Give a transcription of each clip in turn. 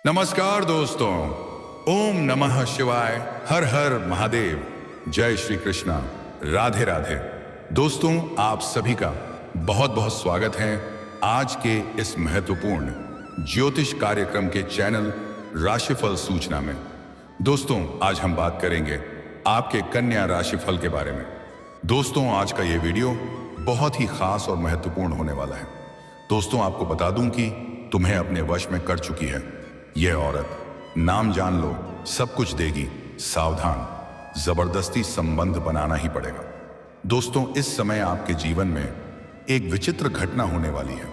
नमस्कार दोस्तों। ओम नमः शिवाय। हर हर महादेव। जय श्री कृष्णा। राधे राधे। दोस्तों, आप सभी का बहुत बहुत स्वागत है आज के इस महत्वपूर्ण ज्योतिष कार्यक्रम के चैनल राशिफल सूचना में। दोस्तों, आज हम बात करेंगे आपके कन्या राशिफल के बारे में। दोस्तों, आज का ये वीडियो बहुत ही खास और महत्वपूर्ण होने वाला है। दोस्तों, आपको बता दूं कि तुम्हें अपने वश में कर चुकी है यह औरत। नाम जान लो, सब कुछ देगी, सावधान, जबरदस्ती संबंध बनाना ही पड़ेगा। दोस्तों, इस समय आपके जीवन में एक विचित्र घटना होने वाली है।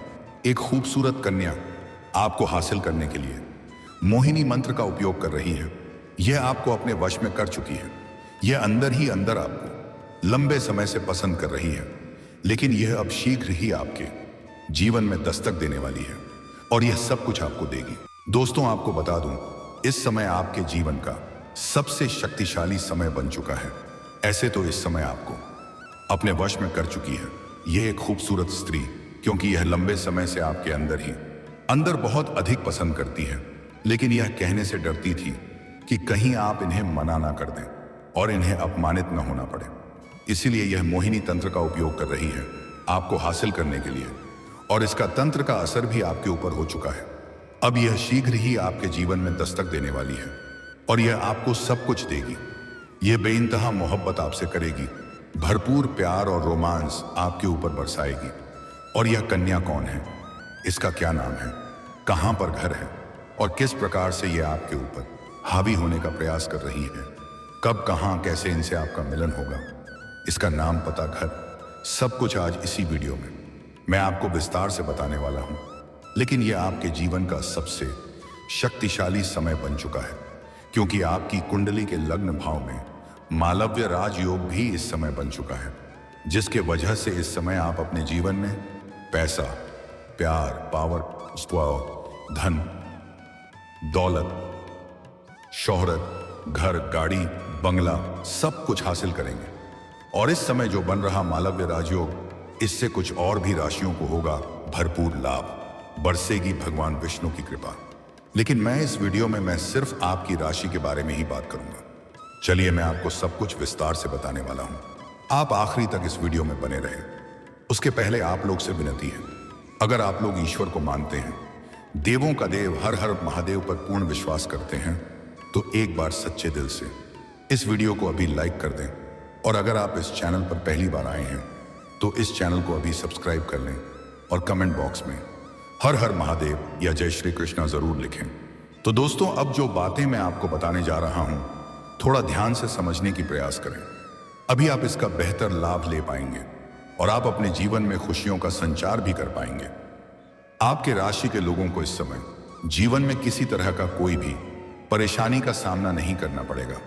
एक खूबसूरत कन्या आपको हासिल करने के लिए मोहिनी मंत्र का उपयोग कर रही है। यह आपको अपने वश में कर चुकी है। यह अंदर ही अंदर आपको लंबे समय से पसंद कर रही है, लेकिन यह अब शीघ्र ही आपके जीवन में दस्तक देने वाली है और यह सब कुछ आपको देगी। दोस्तों, आपको बता दूं, इस समय आपके जीवन का सबसे शक्तिशाली समय बन चुका है। ऐसे तो इस समय आपको अपने वश में कर चुकी है यह एक खूबसूरत स्त्री, क्योंकि यह लंबे समय से आपके अंदर बहुत अधिक पसंद करती है, लेकिन यह कहने से डरती थी कि कहीं आप इन्हें मना ना कर दें और इन्हें अपमानित न होना पड़े। इसीलिए यह मोहिनी तंत्र का उपयोग कर रही है आपको हासिल करने के लिए, और इसका तंत्र का असर भी आपके ऊपर हो चुका है। अब यह शीघ्र ही आपके जीवन में दस्तक देने वाली है और यह आपको सब कुछ देगी। यह बेइंतहा मोहब्बत आपसे करेगी, भरपूर प्यार और रोमांस आपके ऊपर बरसाएगी। और यह कन्या कौन है, इसका क्या नाम है, कहां पर घर है और किस प्रकार से यह आपके ऊपर हावी होने का प्रयास कर रही है, कब कहां कैसे इनसे आपका मिलन होगा, इसका नाम, पता, घर, सब कुछ आज इसी वीडियो में मैं आपको विस्तार से बताने वाला हूं। लेकिन यह आपके जीवन का सबसे शक्तिशाली समय बन चुका है, क्योंकि आपकी कुंडली के लग्न भाव में मालव्य राजयोग भी इस समय बन चुका है, जिसके वजह से इस समय आप अपने जीवन में पैसा, प्यार, पावर, धन, दौलत, शोहरत, घर, गाड़ी, बंगला, सब कुछ हासिल करेंगे। और इस समय जो बन रहा मालव्य राजयोग, इससे कुछ और भी राशियों को होगा भरपूर लाभ, बरसेगी भगवान विष्णु की कृपा। लेकिन मैं इस वीडियो में मैं सिर्फ आपकी राशि के बारे में ही बात करूंगा। चलिए, मैं आपको सब कुछ विस्तार से बताने वाला हूं। आप आखिरी तक इस वीडियो में बने रहें। उसके पहले आप लोग से विनती है, अगर आप लोग ईश्वर को मानते हैं, देवों का देव हर हर महादेव पर पूर्ण विश्वास करते हैं, तो एक बार सच्चे दिल से इस वीडियो को अभी लाइक कर दें। और अगर आप इस चैनल पर पहली बार आए हैं तो इस चैनल को अभी सब्सक्राइब कर लें और कमेंट बॉक्स में हर हर महादेव या जय श्री कृष्णा जरूर लिखें। तो दोस्तों, अब जो बातें मैं आपको बताने जा रहा हूं, थोड़ा ध्यान से समझने की प्रयास करें। अभी आप इसका बेहतर लाभ ले पाएंगे और आप अपने जीवन में खुशियों का संचार भी कर पाएंगे। आपके राशि के लोगों को इस समय जीवन में किसी तरह का कोई भी परेशानी का सामना नहीं करना पड़ेगा।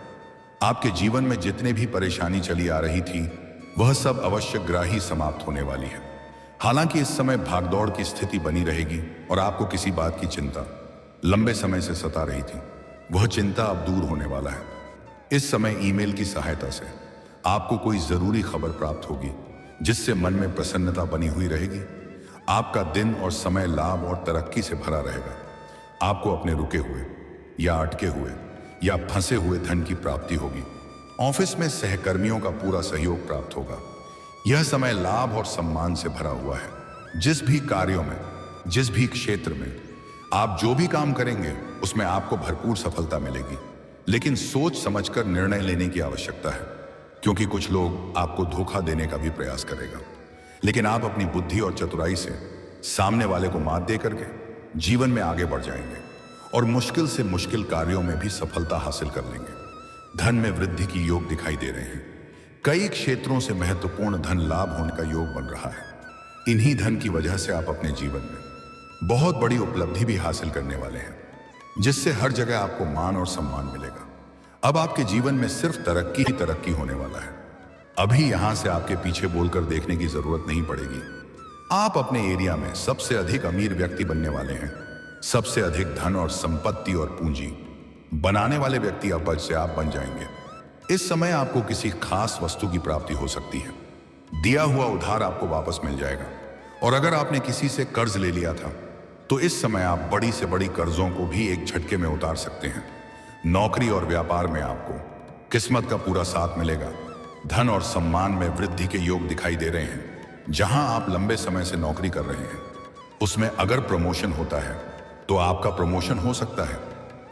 आपके जीवन में जितने भी परेशानी चली आ रही थी, वह सब अवश्यग्राही समाप्त होने वाली है। हालांकि इस समय भागदौड़ की स्थिति बनी रहेगी और आपको किसी बात की चिंता लंबे समय से सता रही थी, वह चिंता अब दूर होने वाला है। इस समय ईमेल की सहायता से आपको कोई जरूरी खबर प्राप्त होगी, जिससे मन में प्रसन्नता बनी हुई रहेगी। आपका दिन और समय लाभ और तरक्की से भरा रहेगा। आपको अपने रुके हुए या अटके हुए या फंसे हुए धन की प्राप्ति होगी। ऑफिस में सहकर्मियों का पूरा सहयोग प्राप्त होगा। यह समय लाभ और सम्मान से भरा हुआ है। जिस भी कार्यों में, जिस भी क्षेत्र में आप जो भी काम करेंगे, उसमें आपको भरपूर सफलता मिलेगी। लेकिन सोच समझकर निर्णय लेने की आवश्यकता है, क्योंकि कुछ लोग आपको धोखा देने का भी प्रयास करेगा। लेकिन आप अपनी बुद्धि और चतुराई से सामने वाले को मात दे करके जीवन में आगे बढ़ जाएंगे और मुश्किल से मुश्किल कार्यों में भी सफलता हासिल कर लेंगे। धन में वृद्धि की योग दिखाई दे रहे हैं। कई क्षेत्रों से महत्वपूर्ण धन लाभ होने का योग बन रहा है। इन्हीं धन की वजह से आप अपने जीवन में बहुत बड़ी उपलब्धि भी हासिल करने वाले हैं, जिससे हर जगह आपको मान और सम्मान मिलेगा। अब आपके जीवन में सिर्फ तरक्की ही तरक्की होने वाला है। अभी यहां से आपके पीछे बोलकर देखने की जरूरत नहीं पड़ेगी। आप अपने एरिया में सबसे अधिक अमीर व्यक्ति बनने वाले हैं। सबसे अधिक धन और संपत्ति और पूंजी बनाने वाले व्यक्ति अब से आप बन जाएंगे। इस समय आपको किसी खास वस्तु की प्राप्ति हो सकती है। दिया हुआ उधार आपको वापस मिल जाएगा। और अगर आपने किसी से कर्ज ले लिया था तो इस समय आप बड़ी से बड़ी कर्जों को भी एक झटके में उतार सकते हैं। नौकरी और व्यापार में आपको किस्मत का पूरा साथ मिलेगा। धन और सम्मान में वृद्धि के योग दिखाई दे रहे हैं। जहां आप लंबे समय से नौकरी कर रहे हैं, उसमें अगर प्रमोशन होता है तो आपका प्रमोशन हो सकता है।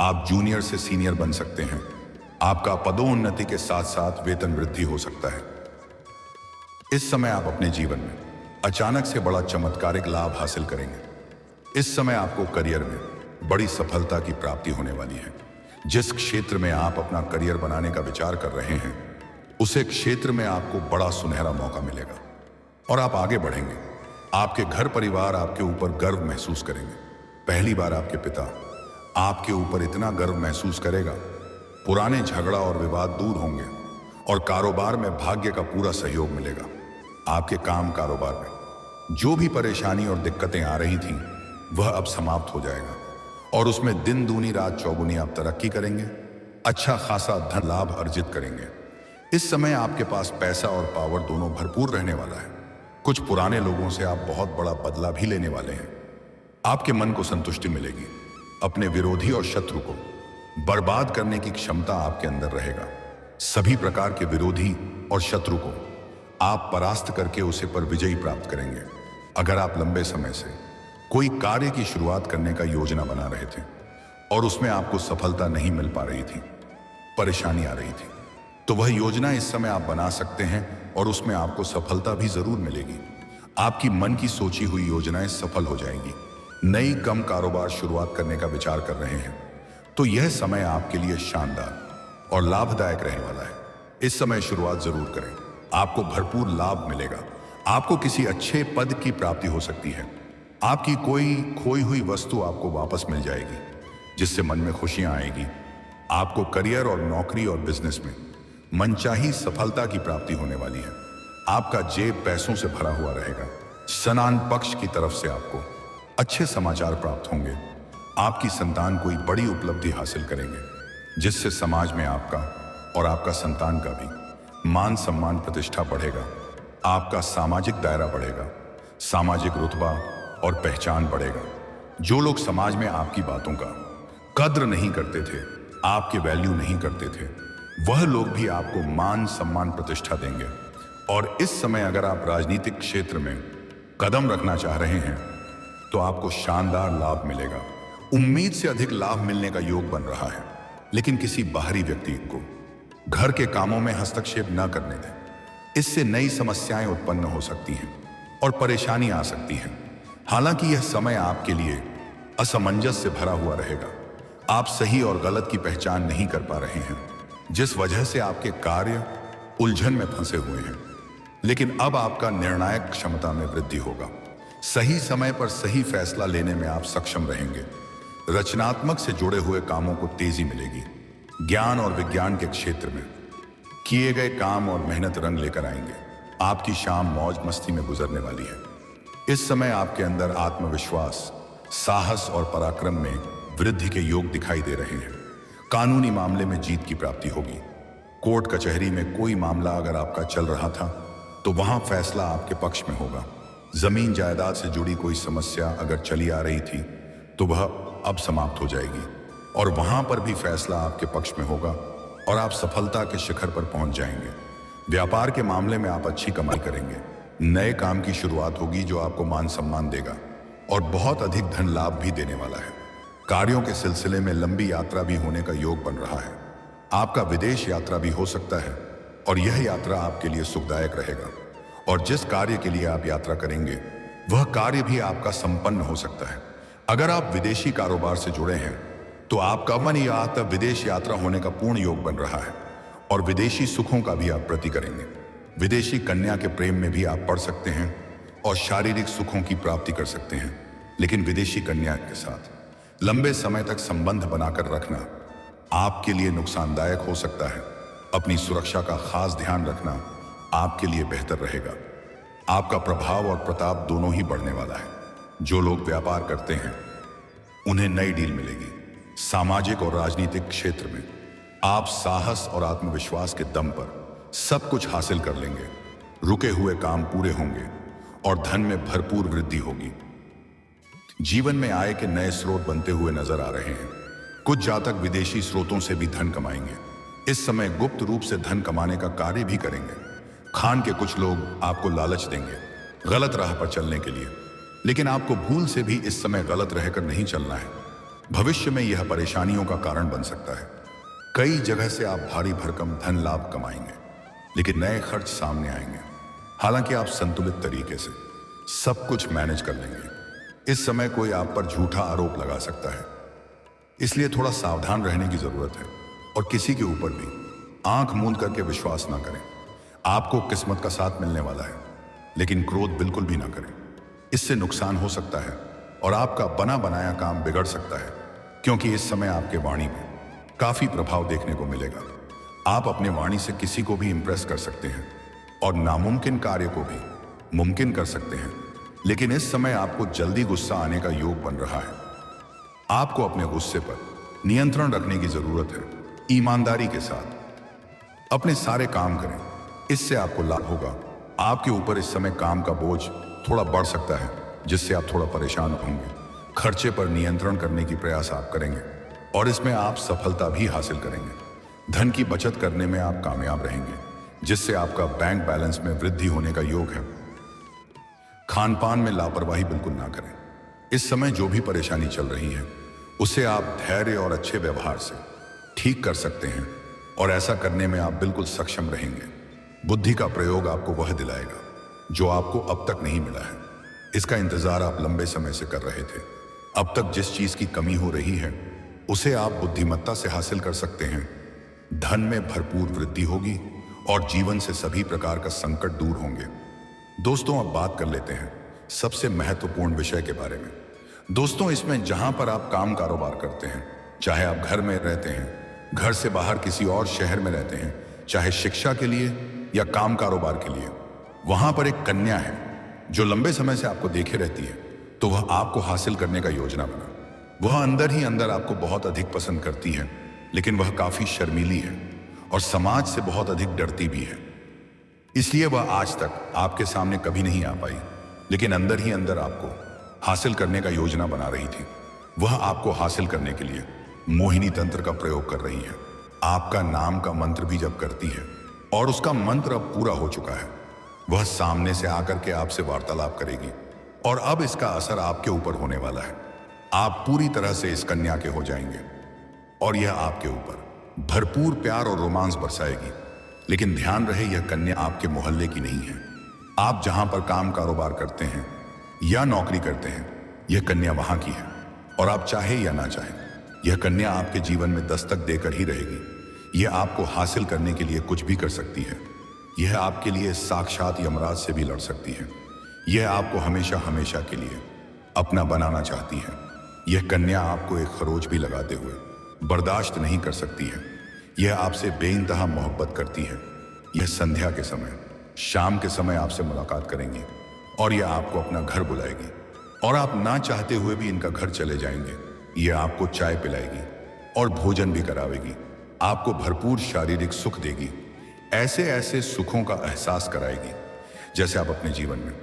आप जूनियर से सीनियर बन सकते हैं। आपका पदोन्नति के साथ साथ वेतन वृद्धि हो सकता है। इस समय आप अपने जीवन में अचानक से बड़ा चमत्कारिक लाभ हासिल करेंगे। इस समय आपको करियर में बड़ी सफलता की प्राप्ति होने वाली है। जिस क्षेत्र में आप अपना करियर बनाने का विचार कर रहे हैं, उसे क्षेत्र में आपको बड़ा सुनहरा मौका मिलेगा और आप आगे बढ़ेंगे। आपके घर परिवार आपके ऊपर गर्व महसूस करेंगे। पहली बार आपके पिता आपके ऊपर इतना गर्व महसूस करेगा। पुराने झगड़ा और विवाद दूर होंगे और कारोबार में भाग्य का पूरा सहयोग मिलेगा। आपके काम कारोबार में जो भी परेशानी और दिक्कतें आ रही थीं, वह अब समाप्त हो जाएगा और उसमें दिन दूनी रात चौगुनी आप तरक्की करेंगे। अच्छा खासा धन लाभ अर्जित करेंगे। इस समय आपके पास पैसा और पावर दोनों भरपूर रहने वाला है। कुछ पुराने लोगों से आप बहुत बड़ा बदला भी लेने वाले हैं। आपके मन को संतुष्टि मिलेगी। अपने विरोधी और शत्रु को बर्बाद करने की क्षमता आपके अंदर रहेगा। सभी प्रकार के विरोधी और शत्रु को आप परास्त करके उसे पर विजयी प्राप्त करेंगे। अगर आप लंबे समय से कोई कार्य की शुरुआत करने का योजना बना रहे थे और उसमें आपको सफलता नहीं मिल पा रही थी, परेशानी आ रही थी, तो वह योजना इस समय आप बना सकते हैं और उसमें आपको सफलता भी जरूर मिलेगी। आपकी मन की सोची हुई योजनाएं सफल हो जाएंगी। नई कम कारोबार शुरुआत करने का विचार कर रहे हैं, तो यह समय आपके लिए शानदार और लाभदायक रहने वाला है। इस समय शुरुआत जरूर करें। आपको भरपूर लाभ मिलेगा। आपको किसी अच्छे पद की प्राप्ति हो सकती है। आपकी कोई खोई हुई वस्तु आपको वापस मिल जाएगी, जिससे मन में खुशियां आएगी। आपको करियर और नौकरी और बिजनेस में मनचाही सफलता की प्राप्ति होने वाली है। आपका जेब पैसों से भरा हुआ रहेगा। स्नान पक्ष की तरफ से आपको अच्छे समाचार प्राप्त होंगे। आपकी संतान कोई बड़ी उपलब्धि हासिल करेंगे, जिससे समाज में आपका और आपका संतान का भी मान सम्मान प्रतिष्ठा बढ़ेगा। आपका सामाजिक दायरा बढ़ेगा। सामाजिक रुतबा और पहचान बढ़ेगा। जो लोग समाज में आपकी बातों का कद्र नहीं करते थे, आपके वैल्यू नहीं करते थे, वह लोग भी आपको मान सम्मान प्रतिष्ठा देंगे। और इस समय अगर आप राजनीतिक क्षेत्र में कदम रखना चाह रहे हैं, तो आपको शानदार लाभ मिलेगा। उम्मीद से अधिक लाभ मिलने का योग बन रहा है। लेकिन किसी बाहरी व्यक्ति को घर के कामों में हस्तक्षेप न करने दें। इससे नई समस्याएं उत्पन्न हो सकती हैं और परेशानी आ सकती है। हालांकि यह समय आपके लिए असमंजस से भरा हुआ रहेगा। आप सही और गलत की पहचान नहीं कर पा रहे हैं, जिस वजह से आपके कार्य उलझन में फंसे हुए हैं। लेकिन अब आपका निर्णायक क्षमता में वृद्धि होगा। सही समय पर सही फैसला लेने में आप सक्षम रहेंगे। रचनात्मक से जुड़े हुए कामों को तेजी मिलेगी। ज्ञान और विज्ञान के क्षेत्र में किए गए काम और मेहनत रंग लेकर आएंगे। आपकी शाम मौज मस्ती में गुजरने वाली है। इस समय आपके अंदर आत्मविश्वास, साहस और पराक्रम में वृद्धि के योग दिखाई दे रहे हैं। कानूनी मामले में जीत की प्राप्ति होगी। कोर्ट कचहरी में कोई मामला अगर आपका चल रहा था, तो वहां फैसला आपके पक्ष में होगा। जमीन जायदाद से जुड़ी कोई समस्या अगर चली आ रही थी, तो वह अब समाप्त हो जाएगी और वहां पर भी फैसला आपके पक्ष में होगा और आप सफलता के शिखर पर पहुंच जाएंगे। व्यापार के मामले में आप अच्छी कमाई करेंगे। नए काम की शुरुआत होगी जो आपको मान सम्मान देगा और बहुत अधिक धन लाभ भी देने वाला है। कार्यों के सिलसिले में लंबी यात्रा भी होने का योग बन रहा है। आपका विदेश यात्रा भी हो सकता है और यह यात्रा आपके लिए सुखदायक रहेगा। और जिस कार्य के लिए आप यात्रा करेंगे, वह कार्य भी आपका संपन्न हो सकता है। अगर आप विदेशी कारोबार से जुड़े हैं, तो आपका मन या विदेश यात्रा होने का पूर्ण योग बन रहा है और विदेशी सुखों का भी आप प्रति करेंगे। विदेशी कन्या के प्रेम में भी आप पड़ सकते हैं और शारीरिक सुखों की प्राप्ति कर सकते हैं। लेकिन विदेशी कन्या के साथ लंबे समय तक संबंध बनाकर रखना आपके लिए नुकसानदायक हो सकता है। अपनी सुरक्षा का खास ध्यान रखना आपके लिए बेहतर रहेगा। आपका प्रभाव और प्रताप दोनों ही बढ़ने वाला है। जो लोग व्यापार करते हैं, उन्हें नई डील मिलेगी। सामाजिक और राजनीतिक क्षेत्र में आप साहस और आत्मविश्वास के दम पर सब कुछ हासिल कर लेंगे। रुके हुए काम पूरे होंगे और धन में भरपूर वृद्धि होगी। जीवन में आय के नए स्रोत बनते हुए नजर आ रहे हैं। कुछ जातक विदेशी स्रोतों से भी धन कमाएंगे। इस समय गुप्त रूप से धन कमाने का कार्य भी करेंगे। खान के कुछ लोग आपको लालच देंगे गलत राह पर चलने के लिए, लेकिन आपको भूल से भी इस समय गलत रहकर नहीं चलना है। भविष्य में यह परेशानियों का कारण बन सकता है। कई जगह से आप भारी भरकम धन लाभ कमाएंगे, लेकिन नए खर्च सामने आएंगे। हालांकि आप संतुलित तरीके से सब कुछ मैनेज कर लेंगे। इस समय कोई आप पर झूठा आरोप लगा सकता है, इसलिए थोड़ा सावधान रहने की जरूरत है। और किसी के ऊपर भी आंख मूंद करके विश्वास ना करें। आपको किस्मत का साथ मिलने वाला है, लेकिन क्रोध बिल्कुल भी ना करें। इससे नुकसान हो सकता है और आपका बना बनाया काम बिगड़ सकता है, क्योंकि इस समय आपके वाणी में काफी प्रभाव देखने को मिलेगा। आप अपने वाणी से किसी को भी इंप्रेस कर सकते हैं और नामुमकिन कार्य को भी मुमकिन कर सकते हैं। लेकिन इस समय आपको जल्दी गुस्सा आने का योग बन रहा है। आपको अपने गुस्से पर नियंत्रण रखने की जरूरत है। ईमानदारी के साथ अपने सारे काम करें, इससे आपको लाभ होगा। आपके ऊपर इस समय काम का बोझ थोड़ा बढ़ सकता है, जिससे आप थोड़ा परेशान होंगे। खर्चे पर नियंत्रण करने की प्रयास आप करेंगे और इसमें आप सफलता भी हासिल करेंगे। धन की बचत करने में आप कामयाब रहेंगे, जिससे आपका बैंक बैलेंस में वृद्धि होने का योग है। खान पान में लापरवाही बिल्कुल ना करें। इस समय जो भी परेशानी चल रही है, उसे आप धैर्य और अच्छे व्यवहार से ठीक कर सकते हैं, और ऐसा करने में आप बिल्कुल सक्षम रहेंगे। बुद्धि का प्रयोग आपको वह दिलाएगा जो आपको अब तक नहीं मिला है। इसका इंतजार आप लंबे समय से कर रहे थे। अब तक जिस चीज की कमी हो रही है, उसे आप बुद्धिमत्ता से हासिल कर सकते हैं। धन में भरपूर वृद्धि होगी और जीवन से सभी प्रकार का संकट दूर होंगे। दोस्तों, अब बात कर लेते हैं सबसे महत्वपूर्ण विषय के बारे में। दोस्तों, इसमें जहां पर आप काम कारोबार करते हैं, चाहे आप घर में रहते हैं, घर से बाहर किसी और शहर में रहते हैं, चाहे शिक्षा के लिए या काम कारोबार के लिए, वहां पर एक कन्या है जो लंबे समय से आपको देखे रहती है। तो वह आपको हासिल करने का योजना बना। वह अंदर ही अंदर आपको बहुत अधिक पसंद करती है, लेकिन वह काफी शर्मीली है और समाज से बहुत अधिक डरती भी है। इसलिए वह आज तक आपके सामने कभी नहीं आ पाई, लेकिन अंदर ही अंदर आपको हासिल करने का योजना बना रही थी। वह आपको हासिल करने के लिए मोहिनी तंत्र का प्रयोग कर रही है। आपका नाम का मंत्र भी जप करती है, और उसका मंत्र अब पूरा हो चुका है। वह सामने से आकर के आपसे वार्तालाप करेगी, और अब इसका असर आपके ऊपर होने वाला है। आप पूरी तरह से इस कन्या के हो जाएंगे, और यह आपके ऊपर भरपूर प्यार और रोमांस बरसाएगी। लेकिन ध्यान रहे, यह कन्या आपके मोहल्ले की नहीं है। आप जहां पर काम कारोबार करते हैं या नौकरी करते हैं, यह कन्या वहां की है। और आप चाहे या ना चाहे, यह कन्या आपके जीवन में दस्तक देकर ही रहेगी। यह आपको हासिल करने के लिए कुछ भी कर सकती है। यह आपके लिए साक्षात यमराज से भी लड़ सकती है। यह आपको हमेशा हमेशा के लिए अपना बनाना चाहती है। यह कन्या आपको एक खरोच भी लगाते हुए बर्दाश्त नहीं कर सकती है। यह आपसे बेइंतहा मोहब्बत करती है। यह संध्या के समय, शाम के समय आपसे मुलाकात करेंगी, और यह आपको अपना घर बुलाएगी, और आप ना चाहते हुए भी इनका घर चले जाएंगे। यह आपको चाय पिलाएगी और भोजन भी करावेगी। आपको भरपूर शारीरिक सुख देगी। ऐसे ऐसे सुखों का एहसास कराएगी जैसे आप अपने जीवन में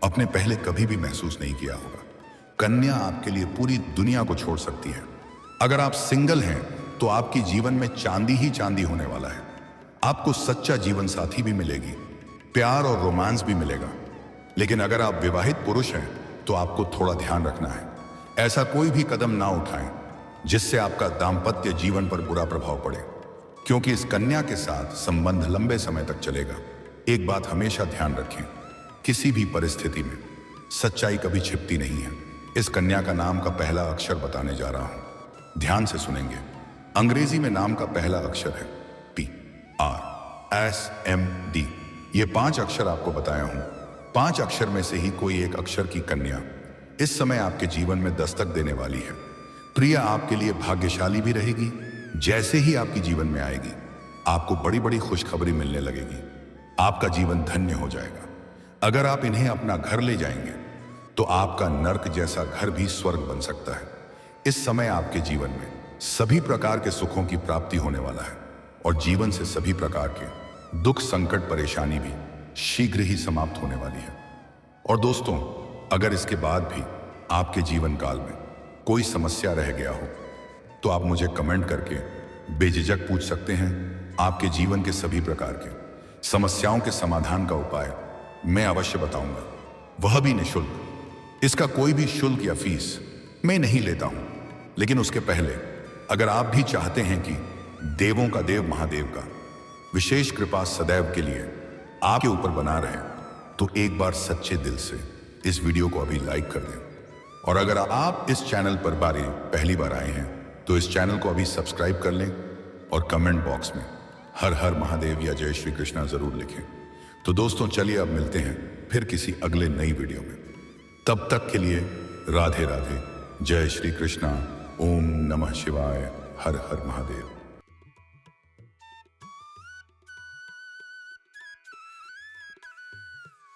अपने पहले कभी भी महसूस नहीं किया होगा। कन्या आपके लिए पूरी दुनिया को छोड़ सकती है। अगर आप सिंगल हैं तो आपकी जीवन में चांदी ही चांदी होने वाला है। आपको सच्चा जीवन साथी भी मिलेगी, प्यार और रोमांस भी मिलेगा। लेकिन अगर आप विवाहित पुरुष हैं तो आपको थोड़ा ध्यान रखना है। ऐसा कोई भी कदम ना उठाएं जिससे आपका दाम्पत्य जीवन पर बुरा प्रभाव पड़े, क्योंकि इस कन्या के साथ संबंध लंबे समय तक चलेगा। एक बात हमेशा ध्यान रखें, किसी भी परिस्थिति में सच्चाई कभी छिपती नहीं है। इस कन्या का नाम का पहला अक्षर बताने जा रहा हूं, ध्यान से सुनेंगे। अंग्रेजी में नाम का पहला अक्षर है PRSMD। ये 5 अक्षर आपको बताया हूं। 5 अक्षर में से ही कोई एक अक्षर की कन्या इस समय आपके जीवन में दस्तक देने वाली है। प्रिया आपके लिए भाग्यशाली भी रहेगी। जैसे ही आपकी जीवन में आएगी, आपको बड़ी बड़ी खुशखबरी मिलने लगेगी। आपका जीवन धन्य हो जाएगा। अगर आप इन्हें अपना घर ले जाएंगे तो आपका नर्क जैसा घर भी स्वर्ग बन सकता है। इस समय आपके जीवन में सभी प्रकार के सुखों की प्राप्ति होने वाला है, और जीवन से सभी प्रकार के दुख, संकट, परेशानी भी शीघ्र ही समाप्त होने वाली है। और दोस्तों, अगर इसके बाद भी आपके जीवन काल में कोई समस्या रह गया हो तो आप मुझे कमेंट करके बेझिझक पूछ सकते हैं। आपके जीवन के सभी प्रकार के समस्याओं के समाधान का उपाय मैं अवश्य बताऊंगा, वह भी निःशुल्क। इसका कोई भी शुल्क या फीस मैं नहीं लेता हूं। लेकिन उसके पहले अगर आप भी चाहते हैं कि देवों का देव महादेव का विशेष कृपा सदैव के लिए आपके ऊपर बना रहे, तो एक बार सच्चे दिल से इस वीडियो को अभी लाइक कर दें। और अगर आप इस चैनल पर पहली बार आए हैं तो इस चैनल को अभी सब्सक्राइब कर लें और कमेंट बॉक्स में हर हर महादेव या जय श्री कृष्णा जरूर लिखें। तो दोस्तों चलिए अब मिलते हैं फिर किसी अगले नई वीडियो में। तब तक के लिए राधे राधे, जय श्री कृष्णा, ओम नमः शिवाय, हर हर महादेव।